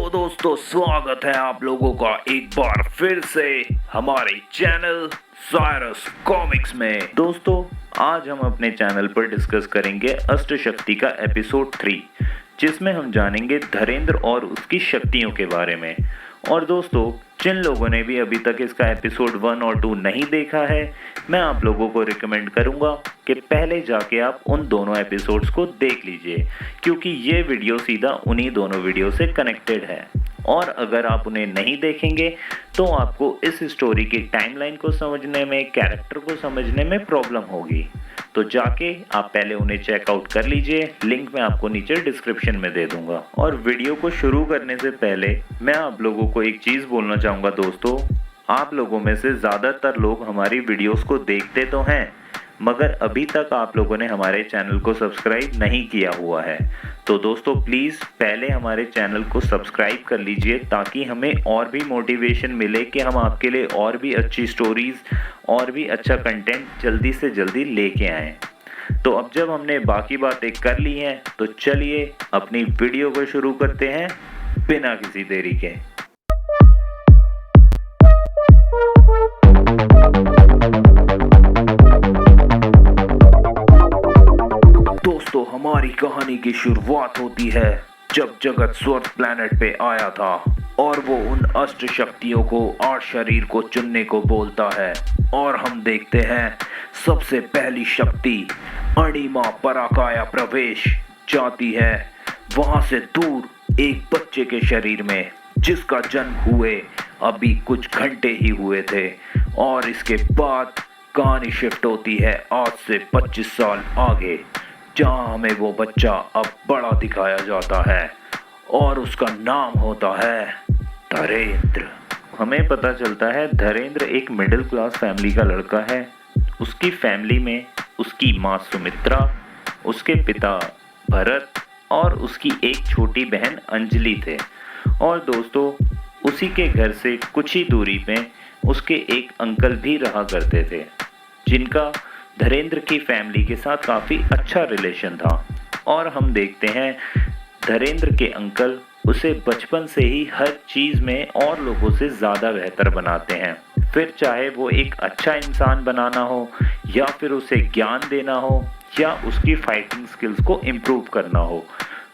दोस्तों स्वागत है आप लोगों का एक बार फिर से हमारे चैनल साइरस कॉमिक्स में। दोस्तों आज हम अपने चैनल पर डिस्कस करेंगे अष्ट शक्ति का एपिसोड 3, जिसमें हम जानेंगे धरेंद्र और उसकी शक्तियों के बारे में। और दोस्तों जिन लोगों ने भी अभी तक इसका एपिसोड 1 और 2 नहीं देखा है, मैं आप लोगों को रिकमेंड करूंगा कि पहले जाके आप उन दोनों एपिसोड्स को देख लीजिए, क्योंकि ये वीडियो सीधा उन्हीं दोनों वीडियो से कनेक्टेड है। और अगर आप उन्हें नहीं देखेंगे तो आपको इस स्टोरी की टाइमलाइन को समझने में, कैरेक्टर को समझने में प्रॉब्लम होगी। तो जाके आप पहले उन्हें चेकआउट कर लीजिए, लिंक मैं आपको नीचे डिस्क्रिप्शन में दे दूंगा। और वीडियो को शुरू करने से पहले मैं आप लोगों को एक चीज़ बोलना चाहूँगा। दोस्तों आप लोगों में से ज़्यादातर लोग हमारी वीडियोस को देखते तो हैं, मगर अभी तक आप लोगों ने हमारे चैनल को सब्सक्राइब नहीं किया हुआ है। तो दोस्तों प्लीज़ पहले हमारे चैनल को सब्सक्राइब कर लीजिए, ताकि हमें और भी मोटिवेशन मिले कि हम आपके लिए और भी अच्छी स्टोरीज़ और भी अच्छा कंटेंट जल्दी से जल्दी लेके आएँ। तो अब जब हमने बाकी बातें कर ली हैं तो चलिए अपनी वीडियो को शुरू करते हैं बिना किसी देरी के। दोस्तों हमारी कहानी की शुरुआत होती है जब जगत स्वर्ग प्लैनेट पे आया था और वो उन अष्ट शक्तियों को 8 शरीर को चुनने को बोलता है। और हम देखते हैं सबसे पहली शक्ति अणिमा पराकाया प्रवेश जाती है वहां से दूर एक बच्चे के शरीर में, जिसका जन्म हुए अभी कुछ घंटे ही हुए थे। और इसके बाद कहानी शिफ्ट होती है आज से 25 साल आगे, जहां हमें वो बच्चा अब बड़ा दिखाया जाता है और उसका नाम होता है धरेंद्र। हमें पता चलता है धरेंद्र एक मिडिल क्लास फैमिली का लड़का है। उसकी फैमिली में उसकी माँ सुमित्रा, उसके पिता भरत और उसकी एक छोटी बहन अंजलि थे। और दोस्तों उसी के घर से कुछ ही दूरी पे उसके एक अंकल भी रहा करते थे, जिनका धरेंद्र की फैमिली के साथ काफ़ी अच्छा रिलेशन था। और हम देखते हैं धरेंद्र के अंकल उसे बचपन से ही हर चीज़ में और लोगों से ज़्यादा बेहतर बनाते हैं, फिर चाहे वो एक अच्छा इंसान बनाना हो या फिर उसे ज्ञान देना हो या उसकी फाइटिंग स्किल्स को इम्प्रूव करना हो।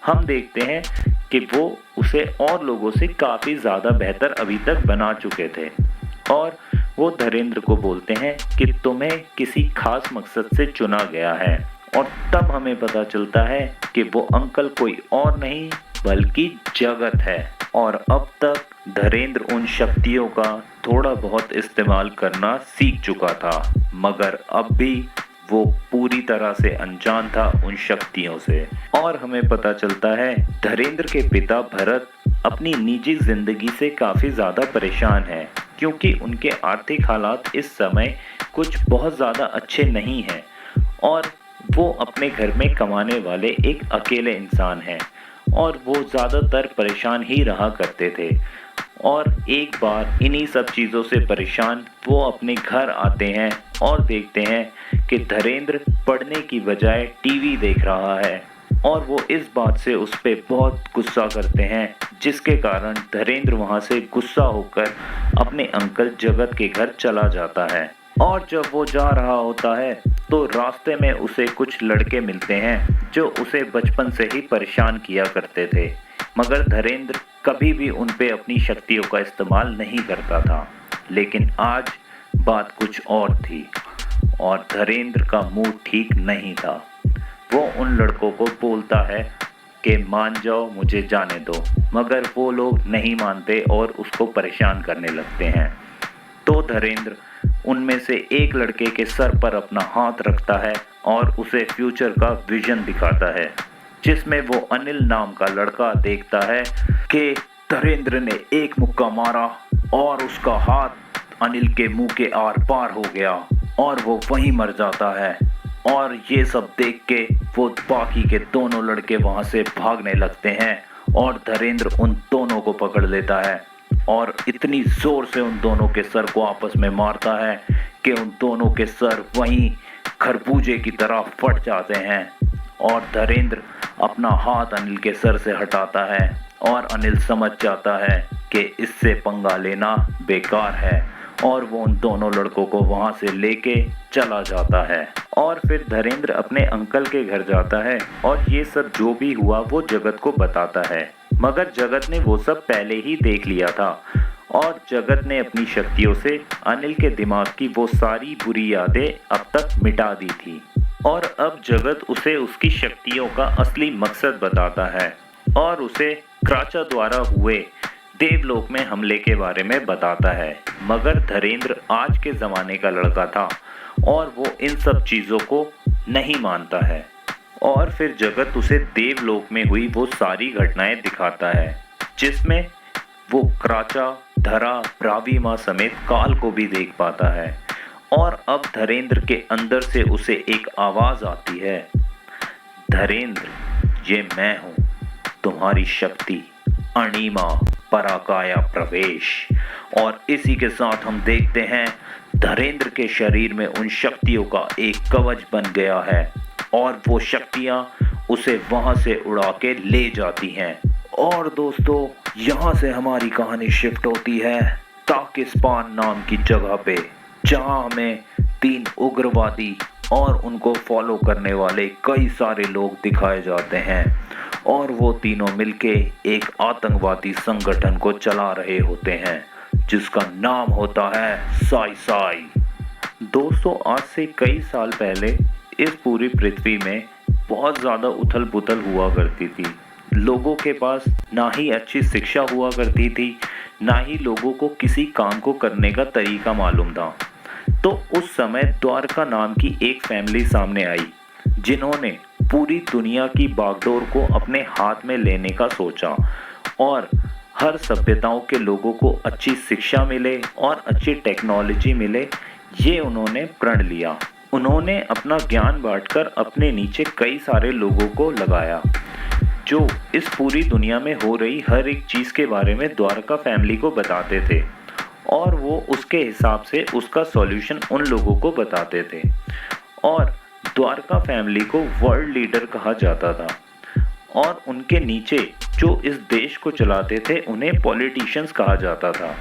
हम देखते हैं कि वो उसे और लोगों से काफ़ी ज़्यादा बेहतर अभी तक बना चुके थे। और वो धरेंद्र को बोलते हैं कि तुम्हें किसी खास मकसद से चुना गया है। और तब हमें पता चलता है कि वो अंकल कोई और नहीं बल्कि जगत है। और अब तक धरेंद्र उन शक्तियों का थोड़ा बहुत इस्तेमाल करना सीख चुका था, मगर अब भी वो पूरी तरह से अनजान था उन शक्तियों से। और हमें पता चलता है धरेंद्र के पिता भरत अपनी निजी जिंदगी से काफ़ी ज़्यादा परेशान हैं, क्योंकि उनके आर्थिक हालात इस समय कुछ बहुत ज़्यादा अच्छे नहीं हैं और वो अपने घर में कमाने वाले एक अकेले इंसान हैं और वो ज़्यादातर परेशान ही रहा करते थे। और एक बार इन्हीं सब चीज़ों से परेशान वो अपने घर आते हैं और देखते हैं कि धरेंद्र पढ़ने की बजाय टीवी देख रहा है। और वो इस बात से उस पर बहुत गुस्सा करते हैं, जिसके कारण धरेंद्र वहाँ से गुस्सा होकर अपने अंकल जगत के घर चला जाता है। और जब वो जा रहा होता है तो रास्ते में उसे कुछ लड़के मिलते हैं जो उसे बचपन से ही परेशान किया करते थे, मगर धरेंद्र कभी भी उन पे अपनी शक्तियों का इस्तेमाल नहीं करता था। लेकिन आज बात कुछ और थी और धरेंद्र का मूड ठीक नहीं था। वो उन लड़कों को बोलता है कि मान जाओ, मुझे जाने दो, मगर वो लोग नहीं मानते और उसको परेशान करने लगते हैं। तो धरेंद्र उनमें से एक लड़के के सर पर अपना हाथ रखता है और उसे फ्यूचर का विजन दिखाता है, जिसमें वो अनिल नाम का लड़का देखता है कि धरेंद्र ने एक मुक्का मारा और उसका हाथ अनिल के मुंह के आर पार हो गया और वो वहीं मर जाता है। और ये सब देख के वो बाकी के दोनों लड़के वहाँ से भागने लगते हैं और धरेंद्र उन दोनों को पकड़ लेता है और इतनी जोर से उन दोनों के सर को आपस में मारता है कि उन दोनों के सर वहीं खरबूजे की तरह फट जाते हैं। और धरेंद्र अपना हाथ अनिल के सर से हटाता है और अनिल समझ जाता है कि इससे पंगा लेना बेकार है और वो उन दोनों लड़कों को वहां से लेके चला जाता है। और फिर धीरेन्द्र अपने अंकल के घर जाता है और ये सब जो भी हुआ वो जगत को बताता है, मगर जगत ने वो सब पहले ही देख लिया था और जगत ने अपनी शक्तियों से अनिल के दिमाग की वो सारी बुरी यादें अब तक मिटा दी थी। और अब जगत उसे उसकी शक्तियों का असली मकसद बताता है और उसे क्राचा द्वारा हुए देवलोक में हमले के बारे में बताता है। मगर धीरेन्द्र आज के ज़माने का लड़का था और वो इन सब चीज़ों को नहीं मानता है। और फिर जगत उसे देवलोक में हुई वो सारी घटनाएं दिखाता है, जिसमें वो क्राचा, धरा, ब्रावीमा समेत काल को भी देख पाता है। और अब धीरेन्द्र के अंदर से उसे एक आवाज़ आती है, धीरेन्द्र, ये मैं हूँ, तुम्हारी शक्ति, अणिमा, पराकाया प्रवेश। और इसी के साथ हम देखते हैं धीरेन्द्र के शरीर में उन शक्तियों का एक कवच बन गया है और वो शक्तियां उसे वहां से उड़ा के ले जाती हैं। और दोस्तों, यहाँ से हमारी कहानी शिफ्ट होती है ताकिस्तान नाम की जगह पे, जहाँ हमें 3 उग्रवादी और उनको फॉलो करने वाले कई सारे लोग दिखाए जाते हैं और वो तीनों मिलके एक आतंकवादी संगठन को चला रहे होते हैं जिसका नाम होता है साई साई। दोस्तों, आज से कई साल पहले इस पूरी पृथ्वी में बहुत ज़्यादा उथल पुथल हुआ करती थी। लोगों के पास ना ही अच्छी शिक्षा हुआ करती थी, ना ही लोगों को किसी काम को करने का तरीका मालूम था। तो उस समय द्वारका नाम की एक फैमिली सामने आई जिन्होंने पूरी दुनिया की बागडोर को अपने हाथ में लेने का सोचा और हर सभ्यताओं के लोगों को अच्छी शिक्षा मिले और अच्छी टेक्नोलॉजी मिले, ये उन्होंने प्रण लिया। उन्होंने अपना ज्ञान बांटकर अपने नीचे कई सारे लोगों को लगाया जो इस पूरी दुनिया में हो रही हर एक चीज़ के बारे में द्वारका फैमिली को बताते थे और वो उसके हिसाब से उसका सॉल्यूशन उन लोगों को बताते थे। और द्वारका फैमिली को वर्ल्ड लीडर कहा जाता था और उनके नीचे जो इस देश को चलाते थे उन्हें पॉलिटिशियंस कहा जाता था।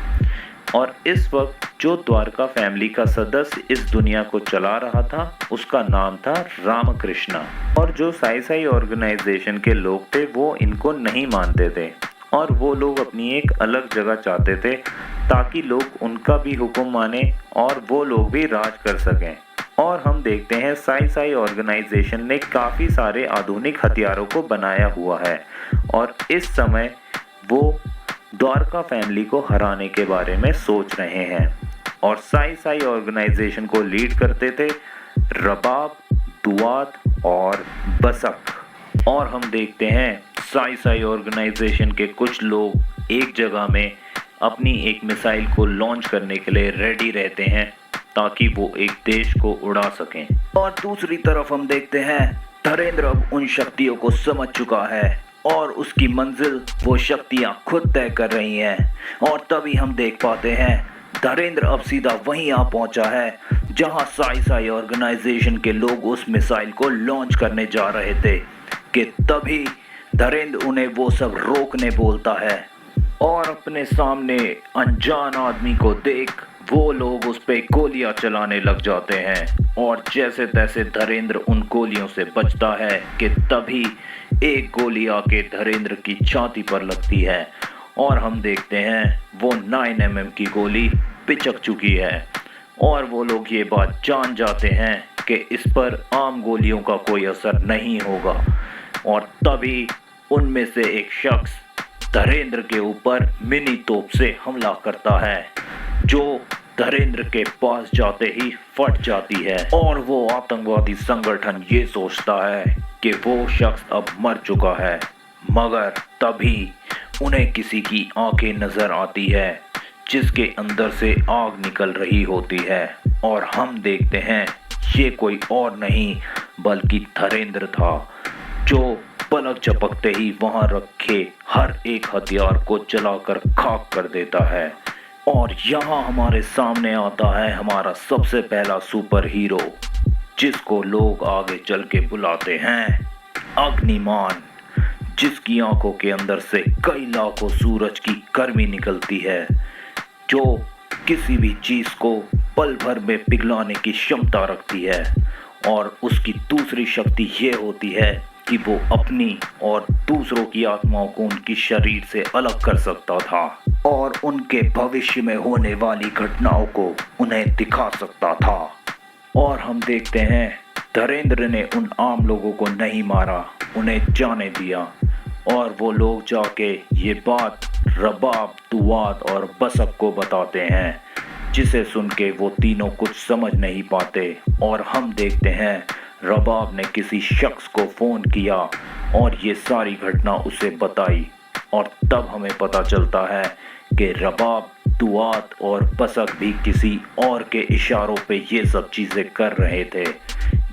और इस वक्त जो द्वारका फैमिली का सदस्य इस दुनिया को चला रहा था उसका नाम था रामकृष्णा। और जो साई साई ऑर्गेनाइजेशन के लोग थे वो इनको नहीं मानते थे और वो लोग अपनी एक अलग जगह चाहते थे ताकि लोग उनका भी हुक्म माने और वो लोग भी राज कर सकें। और हम देखते हैं साई साई ऑर्गेनाइजेशन ने काफ़ी सारे आधुनिक हथियारों को बनाया हुआ है और इस समय वो द्वारका फैमिली को हराने के बारे में सोच रहे हैं। और साई साई ऑर्गेनाइजेशन को लीड करते थे रबाब, दुआत और बसक। और हम देखते हैं साई साई ऑर्गेनाइजेशन के कुछ लोग एक जगह में अपनी एक मिसाइल को लॉन्च करने के लिए रेडी रहते हैं ताकि वो एक देश को उड़ा सकें। और दूसरी तरफ हम देखते हैं धीरेन्द्र अब उन शक्तियों को समझ चुका है और उसकी मंजिल वो शक्तियां खुद तय कर रही हैं। और तभी हम देख पाते हैं धीरेन्द्र अब सीधा वहीं आ पहुंचा है जहां साई साई ऑर्गेनाइजेशन के लोग उस मिसाइल को लॉन्च करने जा रहे थे कि तभी धीरेन्द्र उन्हें वो सब रोकने बोलता है और अपने सामने अनजान आदमी को देख वो लोग उस पे गोलियां चलाने लग जाते हैं। और जैसे तैसे धीरेन्द्र उन गोलियों से बचता है कि तभी एक गोली आके धीरेन्द्र की छाती पर लगती है और हम देखते हैं वो 9mm की गोली पिचक चुकी है। और वो लोग ये बात जान जाते हैं कि इस पर आम गोलियों का कोई असर नहीं होगा। और तभी उनमें से एक शख्स धीरेन्द्र के ऊपर मिनी तोप से हमला करता है जो धीरेन्द्र के पास जाते ही फट जाती है। और वो आतंकवादी संगठन ये सोचता है कि वो शख्स अब मर चुका है, मगर तभी उन्हें किसी की आंखें नजर आती है जिसके अंदर से आग निकल रही होती है। और हम देखते हैं ये कोई और नहीं बल्कि धीरेन्द्र था जो पलक झपकते ही वहां रखे हर एक हथियार को जलाकर खाक कर देता है। और यहाँ हमारे सामने आता है हमारा सबसे पहला सुपर हीरो जिसको लोग आगे चल के बुलाते हैं अग्निमान, जिसकी आंखों के अंदर से कई लाखों सूरज की गर्मी निकलती है, जो किसी भी चीज को पल भर में पिघलाने की क्षमता रखती है। और उसकी दूसरी शक्ति ये होती है कि वो अपनी और दूसरों की आत्माओं को उनकी शरीर से अलग कर सकता था और उनके भविष्य में होने वाली घटनाओं को उन्हें दिखा सकता था। और हम देखते हैं धरेंद्र ने उन आम लोगों को नहीं मारा, उन्हें जाने दिया। और वो लोग जाके ये बात रबाब, दुआत और बसक को बताते हैं, जिसे सुन के वो तीनों कुछ समझ नहीं पाते। और हम देखते हैं रबाब ने किसी शख्स को फ़ोन किया और ये सारी घटना उसे बताई। और तब हमें पता चलता है कि रबाब, दुआत और बसक भी किसी और के इशारों पे ये सब चीज़ें कर रहे थे,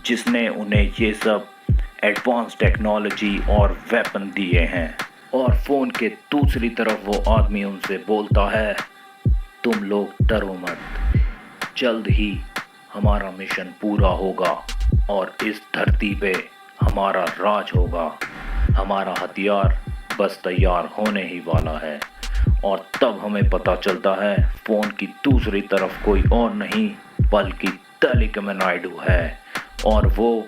जिसने उन्हें ये सब एडवांस टेक्नोलॉजी और वेपन दिए हैं। और फ़ोन के दूसरी तरफ वो आदमी उनसे बोलता है, तुम लोग डरो मत, जल्द ही हमारा मिशन पूरा होगा और इस धरती पे हमारा राज होगा। हमारा हथियार बस तैयार होने ही वाला है। और तब हमें पता चलता है फ़ोन की दूसरी तरफ कोई और नहीं बल्कि टेलीकॉम नायडू है। और वो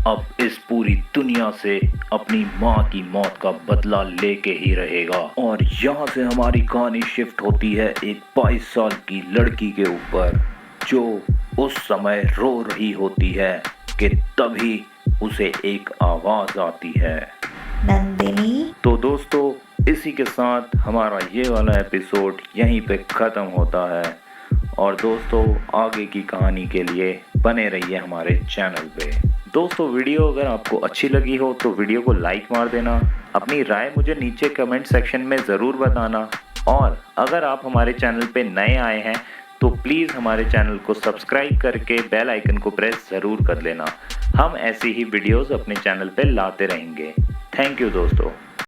अब इस पूरी दुनिया से अपनी माँ की मौत का बदला लेके ही रहेगा। और यहाँ से हमारी कहानी शिफ्ट होती है एक 22 साल की लड़की के ऊपर, जो उस समय रो रही होती है कि तभी उसे एक आवाज़ आती है, नंदिनी। तो दोस्तों इसी के साथ हमारा ये वाला एपिसोड यहीं पे ख़त्म होता है। और दोस्तों आगे की कहानी के लिए बने रहिए हमारे चैनल पे। दोस्तों वीडियो अगर आपको अच्छी लगी हो तो वीडियो को लाइक मार देना, अपनी राय मुझे नीचे कमेंट सेक्शन में ज़रूर बताना। और अगर आप हमारे चैनल पे नए आए हैं तो प्लीज़ हमारे चैनल को सब्सक्राइब करके बेल आइकन को प्रेस ज़रूर कर लेना। हम ऐसी ही वीडियोज़ अपने चैनल पे लाते रहेंगे। थैंक यू दोस्तों।